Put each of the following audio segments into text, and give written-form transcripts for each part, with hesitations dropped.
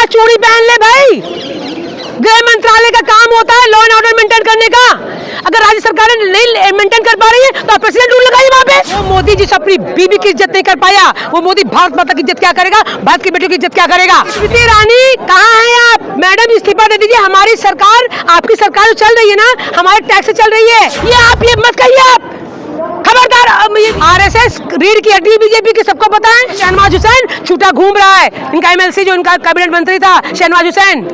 क्या चूड़ी पहन ले भाई, गृह मंत्रालय का काम होता है लॉ एंड ऑर्डर मेंटेन करने का। अगर राज्य सरकार नहीं मेंटेन कर पा रही है तो प्रेसिडेंट रूल लगाइए वहां पे। वो मोदी जी अपनी बीबी की इज्जत नहीं कर पाया, वो मोदी भारत माता की इज्जत क्या करेगा, भारत की बेटियों की इज्जत क्या करेगा। स्मृति ईरानी कहाँ है आप? मैडम इस्तीफा दे दीजिए। हमारी सरकार, आपकी सरकार जो चल रही है ना, हमारे टैक्स से चल रही है। ये मत कहिए आप, खबरदार। आरएसएस रीढ़ की हड्डी बीजेपी की सबको पता है। शहनवाज हुसैन छूटा घूम रहा है, इनका एमएलसी जो इनका कैबिनेट मंत्री था शहनवाज हुसैन।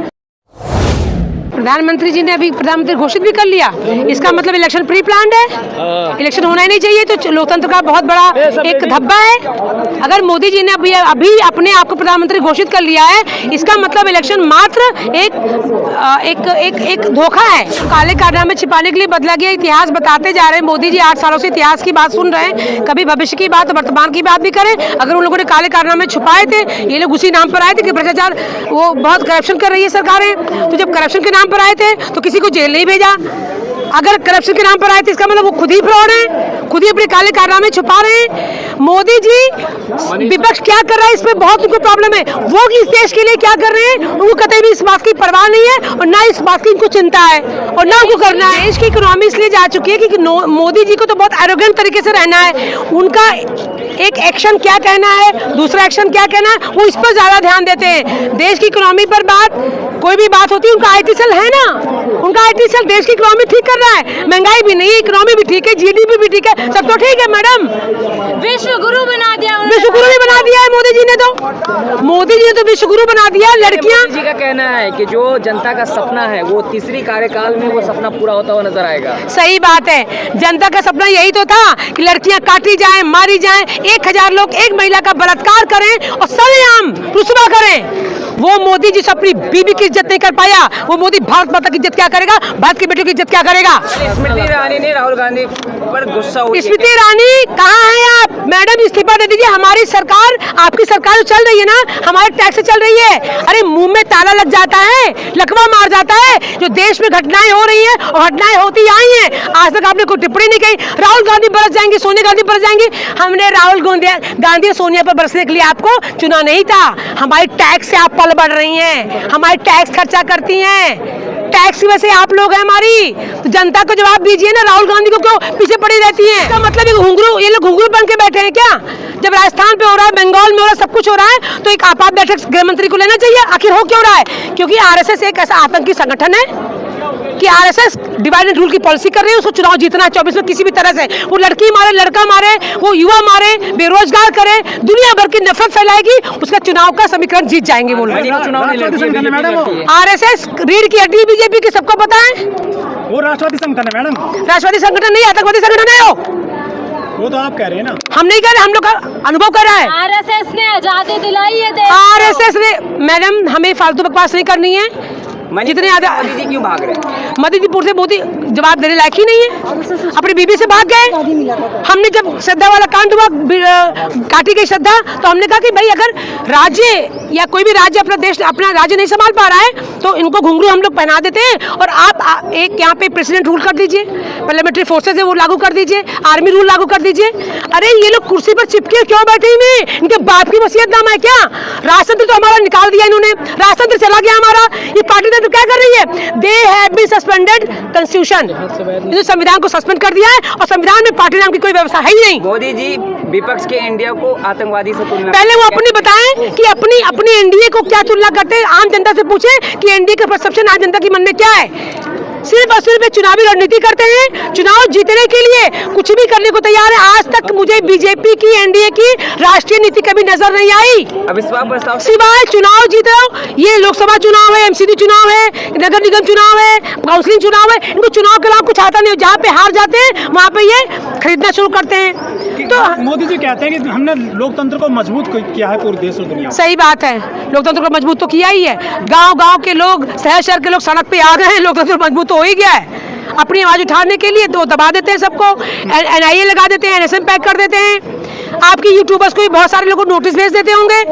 प्रधानमंत्री जी ने अभी प्रधानमंत्री घोषित भी कर लिया, इसका मतलब इलेक्शन प्री प्लान्ड है। इलेक्शन होना ही नहीं चाहिए, तो लोकतंत्र का बहुत बड़ा एक धब्बा है। अगर मोदी जी ने अभी अपने आप को प्रधानमंत्री घोषित कर लिया है, इसका मतलब इलेक्शन मात्र एक धोखा है। काले कारनामे छिपाने के लिए बदला गया इतिहास बताते जा रहे हैं। मोदी जी 8 सालों से इतिहास की बात सुन रहे हैं, कभी भविष्य की बात, वर्तमान की बात भी करें। अगर उन लोगों ने काले कारनामे छुपाए थे, ये लोग उसी नाम पर आए थे कि भ्रष्टाचार, वो बहुत करप्शन कर रही है सरकारें, तो जब करप्शन के नाम पर आए थे तो किसी को जेल नहीं भेजा। अगर करप्शन के नाम पर आए थे, इसका मतलब वो खुद ही फ्रॉड है, खुद ही अपने काले कारनामे छुपा रहे हैं। मोदी जी विपक्ष क्या कर रहा है, इसमें बहुत उनको प्रॉब्लम है। वो इस देश के लिए क्या कर रहे हैं, उनको कतई भी इस बात की परवाह नहीं है और ना इस बात की इनको चिंता है और ना उनको करना है। देश की इकोनॉमी इसलिए जा चुकी है कि मोदी जी को तो बहुत एरोगेंट तरीके से रहना है। उनका एक एक्शन क्या कहना है, दूसरा एक्शन क्या कहना है, वो इस पर ज्यादा ध्यान देते हैं। देश की इकोनॉमी पर कोई भी बात होती है, उनका आईटी सेल है ना, उनका आईटी सेल देश की इकोनॉमी ठीक कर रहा है। महंगाई भी नहीं है, इकोनॉमी भी ठीक है, जीडीपी भी ठीक है, सब तो ठीक है। मैडम विश्व गुरु बना दिया, विश्व गुरु भी बना दिया है मोदी जी ने, तो मोदी जी ने तो विश्व गुरु बना दिया। लड़कियां, मोदी जी का कहना है कि जो जनता का सपना है वो तीसरी कार्यकाल में वो सपना पूरा होता हुआ नजर आएगा। सही बात है, जनता का सपना यही तो था कि लड़कियां काटी जाएं, मारी जाएं, 1000 लोग एक महिला का बलात्कार करें और सरेआम रुस्वा करें। वो मोदी जी अपनी बीबी की इज्जत नहीं कर पाया, वो मोदी भारत माता की इज्जत क्या करेगा, भारत की बेटियों की इज्जत क्या करेगा। स्मृति ईरानी ने राहुल गांधी पर गुस्सा हुई। स्मृति ईरानी कहाँ है आप? मैडम इस्तीफा दे दीजिए। हमारी सरकार, आपकी सरकार जो चल रही है ना, हमारे टैक्स से चल रही है। अरे मुंह में ताला लग जाता है, लकवा मार जाता है। जो देश में घटनाएं हो रही हैं और घटनाएं होती आई हैं, आज तक आपने कोई टिप्पणी नहीं की। राहुल गांधी बरस जाएंगे, सोनिया गांधी बरस जाएंगी। हमने राहुल गांधी और सोनिया पर बरसने के लिए आपको चुना नहीं था। हमारी टैक्स से आप पल बढ़ रही हैं, हमारी टैक्स खर्चा करती हैं, टैक्स की वजह से आप लोग हैं हमारी। तो जनता को जवाब दीजिए ना, राहुल गांधी को क्यों पीछे पड़ी रहती हैं? इसका मतलब ये लोग घुंघरू बन के बैठे हैं क्या? जब राजस्थान पे हो रहा है, बंगाल में हो रहा है, सब कुछ हो रहा है, तो एक आपात बैठक गृह मंत्री को लेना चाहिए। आखिर हो क्यों रहा है? क्योंकि आरएसएस एक ऐसा आतंकी संगठन है कि आरएसएस डिवाइड एंड रूल की पॉलिसी कर रही है। उसको चुनाव जीतना है 24 में किसी भी तरह से, वो लड़की मारे, लड़का मारे, वो युवा मारे, बेरोजगार करे, दुनिया भर की नफरत फैलाएगी, उसका चुनाव का समीकरण जीत जाएंगे वो लोग। आरएसएस रीढ़ की हड्डी बीजेपी की सबको पता है। वो राष्ट्रवादी संगठन है मैडम, राष्ट्रवादी संगठन नहीं, आतंकवादी संगठन है वो तो आप कह रहे हैं ना, हम नहीं कह रहे, हम लोग का अनुभव कर रहा है। आरएसएस ने आजादी दिलाई है देश आरएसएस ने, मैडम हमें फालतू बकवास नहीं करनी है। जितने मोदी जी क्यों भाग रहे हैं? मोदी जी पूरे मोदी जवाब देने लायक ही नहीं है, अपनी बीबी से भाग गए। हमने जब श्रद्धा वाला कांड हुआ, काटी गई श्रद्धा, तो हमने कहा कि भाई अगर राज्य या कोई भी राज्य अपना राज्य नहीं संभाल पा रहा है तो इनको घुंघरू हम लोग पहना देते हैं और आप एक यहाँ पे प्रेसिडेंट रूल कर दीजिए, पार्लियामेंट्री फोर्सेज है वो लागू कर दीजिए, आर्मी रूल लागू कर दीजिए। अरे ये लोग कुर्सी पर चिपके क्यों बैठे हुए? इनके बाप की वसीयतनामा है क्या? राजतंत्र तो हमारा निकाल दिया इन्होंने, राजतंत्र चला गया हमारा। ये पार्टी तो क्या कर रही है? They have been suspended constitution, इन्होंने संविधान को सस्पेंड कर दिया है और संविधान में पार्टी नाम की कोई व्यवस्था है ही नहीं। मोदी जी विपक्ष के इंडिया को आतंकवादी से तुलना, पहले वो अपनी बताएं कि अपनी एनडीए को क्या तुलना करते हैं। आम जनता से पूछे कि एनडीए का परसेप्शन आम जनता के मन में क्या है। सिर्फ और सिर्फ चुनावी रणनीति करते हैं, चुनाव जीतने के लिए कुछ भी करने को तैयार है। आज तक मुझे बीजेपी की, एनडीए की राष्ट्रीय नीति कभी नजर नहीं आई, अविश्वास प्रस्ताव सिवाय चुनाव जीत रहे हो। ये लोकसभा चुनाव है, एमसीडी चुनाव है, नगर निगम चुनाव है, काउंसिलिंग चुनाव है, इनको चुनाव के अलावा कुछ आता नहीं। जहाँ पे हार जाते हैं वहाँ पे ये खरीदना शुरू करते हैं। तो मोदी जी कहते हैं कि हमने लोकतंत्र को मजबूत किया है पूरे देश और दुनिया में। सही बात है, लोकतंत्र को मजबूत तो किया ही है। गांव-गांव के लोग, शहर के लोग सड़क पे आ गए हैं, लोकतंत्र मजबूत तो हो ही गया है। अपनी आवाज उठाने के लिए तो दबा देते हैं सबको, एनआईए लगा देते हैं, एनएसएम पैक कर देते हैं। आपकी यूट्यूबर्स को भी बहुत सारे लोगों को नोटिस भेज देते होंगे।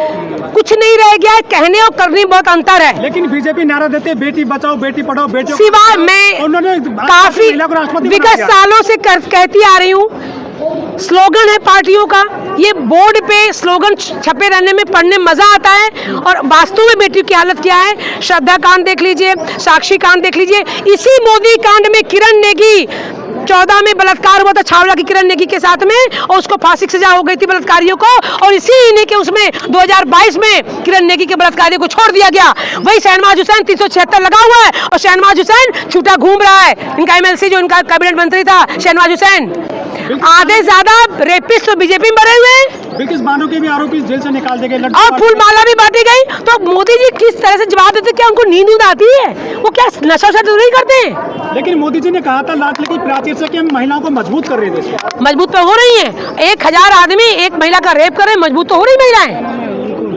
कुछ नहीं रह गया है, कहने और करने में बहुत अंतर है। लेकिन बीजेपी नारा देते हैं बेटी बचाओ बेटी पढ़ाओ बेटी, सिवाय मैं उन्होंने काफी विगत सालों से कहती आ रही हूँ स्लोगन है पार्टियों का, ये बोर्ड पे स्लोगन छपे रहने में पढ़ने मजा आता है, और वास्तव में बेटियों की हालत क्या है। श्रद्धा कांड देख लीजिए, साक्षी कांड देख लीजिए, इसी मोदी कांड में किरण नेगी 14 में बलात्कार हुआ था छावला की किरण नेगी के साथ में, और उसको फांसी की सजा हो गई थी बलात्कारियों को, और इसी इन्हीं के उसमें 2022 में किरण नेगी के बलात्कारियों को छोड़ दिया गया। वही शहनवाज हुसैन 376 लगा हुआ है, और शहनवाज हुसैन छूटा घूम रहा है। इनका एमएलसी जो इनका कैबिनेट मंत्री था शहनवाज हुसैन, आधे ज्यादा रेपिस्ट तो बीजेपी में भरे हुए हैं। बिल्किस बानो के भी आरोपी जेल से निकाल दिए गए, और फूल माला भी बांटी गई। तो मोदी जी किस तरह से जवाब देते, क्या उनको नींद आती है? वो क्या नशा तो नहीं करते? लेकिन मोदी जी ने कहा था लाडली की प्राचीर से कि हम महिलाओं को मजबूत कर रहे हैं देश। मजबूत तो हो रही है, 1000 आदमी एक महिला का रेप करे, मजबूत तो हो रही महिलाएं।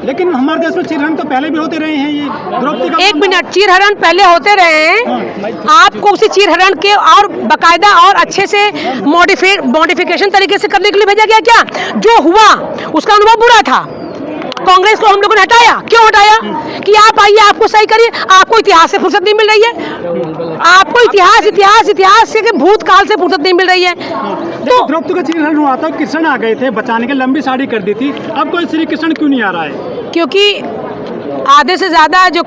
लेकिन हमारे देश में चीरहरण तो पहले भी होते रहे हैं। ये द्रौपदी का 1 मिनट, चीरहरण पहले होते रहे हैं, आपको उसी चीरहरण के और बकायदा और अच्छे से मॉडिफिकेशन तरीके से करने के लिए भेजा गया क्या? जो हुआ उसका अनुभव बुरा था, कांग्रेस को हम लोगों ने हटाया। क्यों हटाया? कि आप आइए, आपको सही करिए, आपको इतिहास से फुर्सत नहीं मिल रही है, आपको इतिहास से भूतकाल से फुर्सत नहीं मिल रही है। तो द्रौपदी का चीरहरण हुआ था, कृष्ण आ गए थे बचाने के, लंबी साड़ी कर दी थी, अब कोई श्री कृष्ण क्यों नहीं आ रहा है? क्योंकि आधे से ज्यादा जो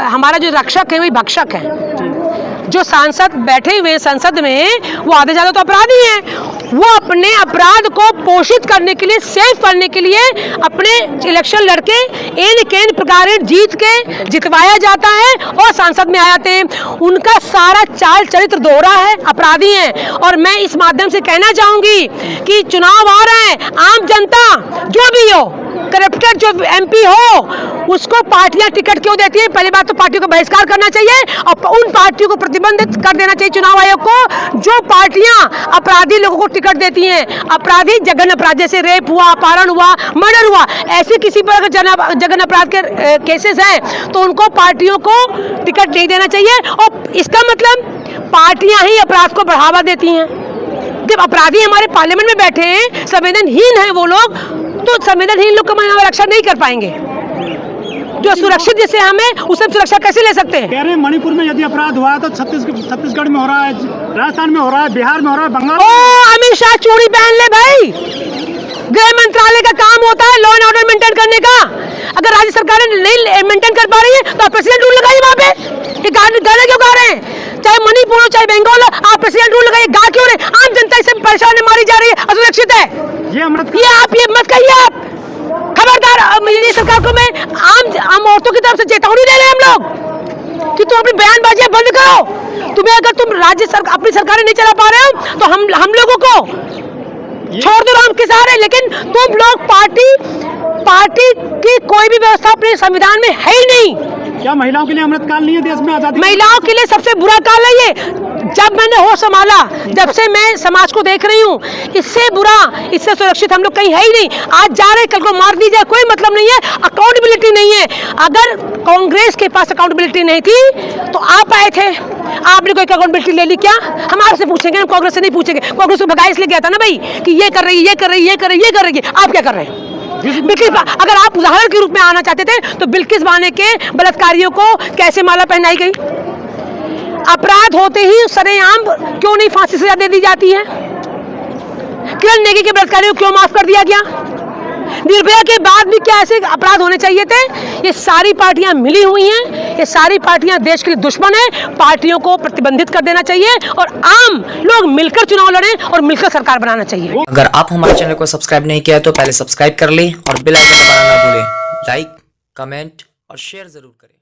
हमारा जो रक्षक है वही भक्षक है। जो सांसद बैठे हुए हैं संसद में, वो आधे ज्यादा तो अपराधी हैं। वो अपने अपराध को पोषित करने के लिए, सेव करने के लिए अपने इलेक्शन लड़के एन केन प्रकार जीत के जितवाया जाता है और सांसद में आ जाते हैं। उनका सारा चाल चरित्र दोहरा है, अपराधी हैं। और मैं इस माध्यम से कहना चाहूंगी कि चुनाव आ रहे हैं, आम जनता जो भी हो, करप्टेड जो एमपी हो, उसको पार्टियां टिकट क्यों देती है? पहली बात तो पार्टियों का बहिष्कार करना चाहिए, और उन पार्टियों को प्रतिबंधित कर देना चाहिए चुनाव आयोग को जो पार्टियां अपराधी लोगों को टिकट देती हैं। अपराधी जघन्य अपराध, जैसे रेप हुआ, अपहरण हुआ, मर्डर हुआ, ऐसे किसी पर अगर जघन्य अपराध के केसेस हैं तो उनको पार्टियों को टिकट नहीं देना चाहिए। और इसका मतलब पार्टियां ही अपराध को बढ़ावा देती हैं। जब अपराधी हमारे पार्लियामेंट में बैठे हैं, संवेदनहीन है वो लोग, तो संवेदनहीन लोग का हमारा रक्षा नहीं कर पाएंगे। जो सुरक्षित जैसे हमें, उससे सुरक्षा कैसे ले सकते हैं? कह रहे हैं मणिपुर में यदि अपराध हुआ है तो छत्तीसगढ़ में हो रहा है, राजस्थान में हो रहा है, बिहार में हो रहा है, बंगाल। ओ अमित शाह चूड़ी पहन ले भाई, गृह मंत्रालय का काम होता है लॉ एंड ऑर्डर मेंटेन करने का। अगर राज्य सरकार नहीं मेंटेन कर पा रही है तो आप प्रेसिडेंट रूल लगाइए वहाँ पे। ये गाने क्यों गा रहे हैं? चाहे मणिपुर हो चाहे बंगाल हो, आप प्रेसिडेंट रूल लगाइए। गा क्यों रहे? आम जनता इससे परेशान मारी जा रही है, असुरक्षित है। ये मत कहिए आप। खबरदार, मेरी सरकार को मैं आम औरतों की तरफ से चेतावनी दे रहे हैं हम लोग कि तुम अपनी बयानबाजी बंद करो। तुम्हें अगर तुम अपनी सरकारें नहीं चला पा रहे हो तो हम लोगों को छोड़ दो राम के सहारे। लेकिन तुम लोग पार्टी की कोई भी व्यवस्था अपने संविधान में है ही नहीं। क्या महिलाओं के लिए अमृतकाल नहीं है देश में? आजादी महिलाओं के लिए सबसे बुरा काल है ये। जब मैंने होश संभाला, जब से मैं समाज को देख रही हूँ, इससे बुरा, इससे सुरक्षित हम लोग कहीं है ही नहीं। आज जा रहे, कल को मार दी जाए, कोई मतलब नहीं है। अकाउंटेबिलिटी नहीं है। अगर कांग्रेस के पास अकाउंटेबिलिटी नहीं थी तो आप आए थे, आपने कोई अकाउंटेबिलिटी ले ली क्या? हम आपसे पूछेंगे, हम कांग्रेस से नहीं पूछेंगे। कांग्रेस को भगाया इसलिए गया था ना भाई कि ये कर रही है। आप क्या कर रहे हैं? बिल्किस, अगर आप उदाहरण के रूप में आना चाहते थे तो बिल्किस बानो के बलात्कारियों को कैसे माला पहनाई गई? अपराध होते ही सरेआम क्यों नहीं फांसी सजा दे दी जाती है? किरण नेगी के बलात्कारियों को क्यों माफ कर दिया गया? निर्भया के बाद भी क्या ऐसे अपराध होने चाहिए थे? ये सारी पार्टियां मिली हुई हैं, ये सारी पार्टियां देश के लिए दुश्मन हैं। पार्टियों को प्रतिबंधित कर देना चाहिए और आम लोग मिलकर चुनाव लड़ें और मिलकर सरकार बनाना चाहिए। अगर आप हमारे चैनल को सब्सक्राइब नहीं किया तो पहले सब्सक्राइब कर लें और बेल आइकन दबाना ना भूलें। लाइक, कमेंट और शेयर जरूर करें।